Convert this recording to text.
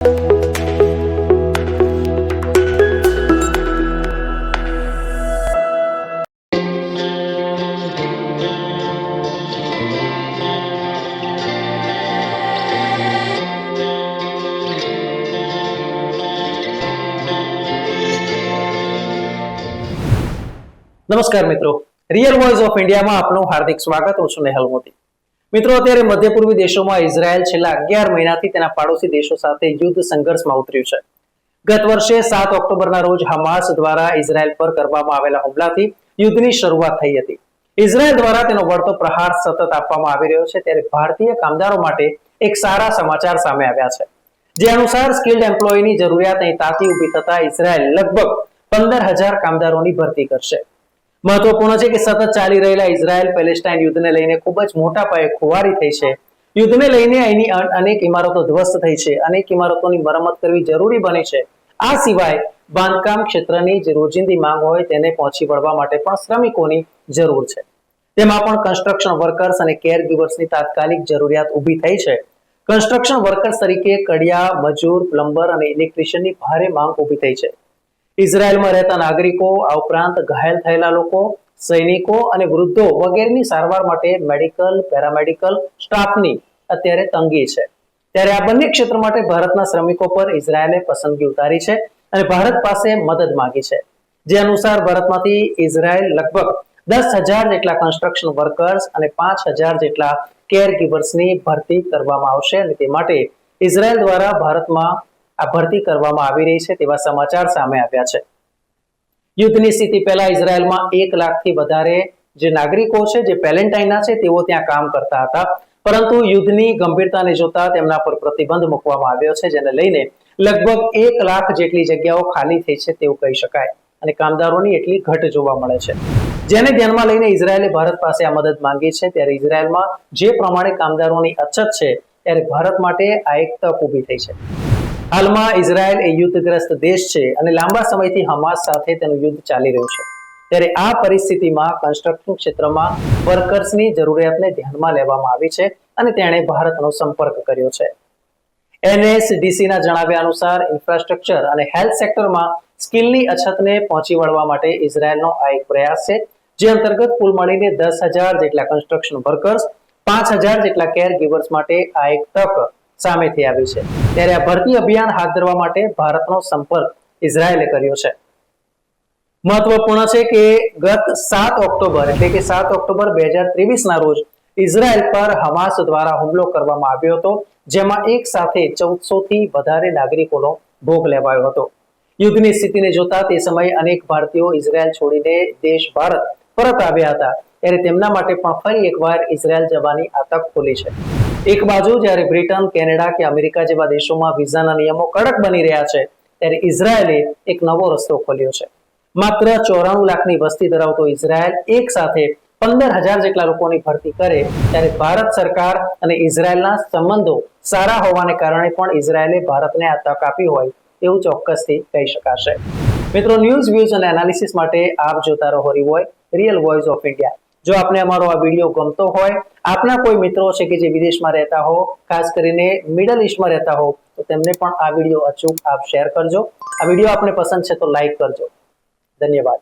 નમસ્કાર મિત્રો, real voice of ઇન્ડિયામાં આપનું હાર્દિક સ્વાગત. હું છું નેહલ મોદી. મિત્રો, અત્યારે મધ્ય પૂર્વી દેશોમાં ઇઝરાયલ છેલ્લા 11 મહિનાથી તેના પાડોશી દેશો સાથે યુદ્ધ સંઘર્ષમાં ઉતર્યું છે. ગત વર્ષે 7 ઓક્ટોબરના રોજ હમાસ દ્વારા ઇઝરાયલ પર કરવામાં આવેલા હુમલાથી યુદ્ધની શરૂઆત થઈ હતી. ઇઝરાયલ દ્વારા તેનો વળતો પ્રહાર સતત આપવામાં આવી રહ્યો છે. ત્યારે ભારતીય કામદારો માટે એક સારા સમાચાર સામે આવ્યા છે, જે અનુસાર સ્કિલ્ડ એમ્પ્લોયની જરૂરિયાત અહીં તાતી ઊભી થતા ઇઝરાયલ લગભગ 15,000 કામદારોની ભરતી કરશે. મહત્વપૂર્ણ છે કે સતત ચાલી રહેલા ઇઝરાયલ પેલેસ્ટાઇન યુદ્ધને લઈને ખૂબ જ મોટા પાયે ખુવારી થઈ છે. યુદ્ધને લઈને અહીંની અનેક ઇમારતો ધ્વસ્ત થઈ છે. અનેક ઇમારતોની મરમ્મત કરવી જરૂરી બની છે. આ સિવાય બાંધકામ ક્ષેત્રની જે રોજિંદી માંગ હોય તેને પહોંચી વળવા માટે પણ શ્રમિકોની જરૂર છે. તેમાં પણ કન્સ્ટ્રક્શન વર્કર્સ અને કેર ગીવર્સની તાત્કાલિક જરૂરિયાત ઊભી થઈ છે. કન્સ્ટ્રક્શન વર્કર્સ તરીકે કડિયા, મજૂર, પ્લમ્બર અને ઇલેક્ટ્રિશિયનની ભારે માંગ ઊભી થઈ છે. ઇઝરાયલમાં રહેતા નાગરિકો, આ ઉપરાંત ઘાયલ થયેલા લોકો, સૈનિકો અને વૃદ્ધો વગેરેની સારવાર માટે મેડિકલ, પેરામેડિકલ સ્ટાફની અત્યારે તંગી છે. ત્યારે આ બંને ક્ષેત્ર માટે ભારતના શ્રમિકો પર ઇઝરાયલે પસંદગી ઉતારી છે અને ભારત પાસે મદદ માંગી છે. જે અનુસાર ભારતમાંથી ઇઝરાયલ લગભગ 10,000 જેટલા કન્સ્ટ્રક્શન વર્કર્સ અને 5,000 જેટલા કેર ગીવર્સની ભરતી કરવામાં આવશે અને તે માટે ઇઝરાયલ દ્વારા ભારતમાં આ ભરતી કરવામાં આવી રહી છે તેવા સમાચાર સામે આવ્યા છે. યુદ્ધની સ્થિતિ પહેલા ઇઝરાયલમાં 1 લાખથી વધારે જે નાગરિકો છે, જે પેલેસ્ટાઇનના છે, તેઓ ત્યાં કામ કરતા હતા. પરંતુ યુદ્ધની ગંભીરતાને જોતા તેમના પર પ્રતિબંધ મૂકવામાં આવ્યો છે, જેને લઈને લગભગ 1 લાખ જેટલી જગ્યાઓ ખાલી થઈ છે તેવું કહી શકાય અને કામદારોની એટલી ઘટ જોવા મળે છે. જેને ધ્યાનમાં લઈને ઇઝરાયલે ભારત પાસે આ મદદ માંગી છે. ત્યારે ઇઝરાયલમાં જે પ્રમાણે કામદારોની અછત છે, ત્યારે ભારત માટે આ એક તક ઊભી થઈ છે. હાલમાં ઇઝરાયલ એ યુદ્ધગ્રસ્ત દેશ છે અને લાંબા સમયથી હમાસ સાથે તેનું યુદ્ધ ચાલી રહ્યું છે. ત્યારે આ પરિસ્થિતિમાં કન્સ્ટ્રક્શન ક્ષેત્રમાં વર્કર્સની જરૂરિયાતને ધ્યાનમાં લેવામાં આવી છે અને તેણે ભારતનો સંપર્ક કર્યો છે. NSDCના જણાવ્યા અનુસાર ઇન્ફ્રાસ્ટ્રક્ચર અને હેલ્થ સેક્ટરમાં સ્કિલની અછતને પહોંચી વળવા માટે ઇઝરાયલનો આ એક પ્રયાસ છે, જે અંતર્ગત કુલ મળીને 10,000 જેટલા કન્સ્ટ્રક્શન વર્કર્સ, 5,000 જેટલા કેર ગીવર્સ માટે આ એક તક સામેથી આવી છે. ત્યારે આ ભરતી અભિયાન હાથ ધરવા માટે ભારતનો સંપર્ક ઇઝરાયલે કર્યો છે. મહત્વપૂર્ણ છે કે ગત 7 ઓક્ટોબર એટલે કે 7 ઓક્ટોબર 2023ના રોજ ઇઝરાયલ પર હમાસ દ્વારા હુમલો કરવામાં આવ્યો હતો, જેમાં એક સાથે 1400 થી વધારે નાગરિકોનો ભોગ લેવાયો હતો. યુદ્ધની સ્થિતિને જોતા તે સમયે અનેક ભારતીયો ઇઝરાયલ છોડીને દેશ ભારત પરત આવ્યા હતા. ત્યારે તેમના માટે પણ ફરી એકવાર ઇઝરાયલ જવાની આ તક ખુલી છે. એક બાજુ જ્યારે બ્રિટન, કેનેડા કે અમેરિકા જેવા દેશોમાં વિઝાના નિયમો કડક બની રહ્યા છે, ત્યારે ઇઝરાયલે એક નવો રસ્તો ખોલ્યો છે. માત્ર 94 લાખની વસ્તી ધરાવતો ઇઝરાયલ એક સાથે 15,000 જેટલા લોકોની ભરતી કરે, ત્યારે ભારત સરકાર અને ઇઝરાયલના સંબંધો સારા હોવાને કારણે પણ ઇઝરાયલે ભારતને આ તક આપી હોય એવું ચોક્કસથી કહી શકાશે. મિત્રો, ન્યૂઝ, વ્યૂઝ અને એનાલિસિસ માટે આપ જોતા રહો રિયલ વોઇસ ઓફ ઇન્ડિયા. જો આપને અમારો આ વિડીયો ગમતો હોય, આપના કોઈ મિત્રો છે કે જે વિદેશમાં રહેતા હો, ખાસ કરીને મિડલ ઈસ્ટમાં રહેતા હો, તો તેમને પણ આ વિડીયો અચૂક આપ શેર કરજો. આ વિડીયો આપને પસંદ છે તો લાઈક કરજો. ધન્યવાદ.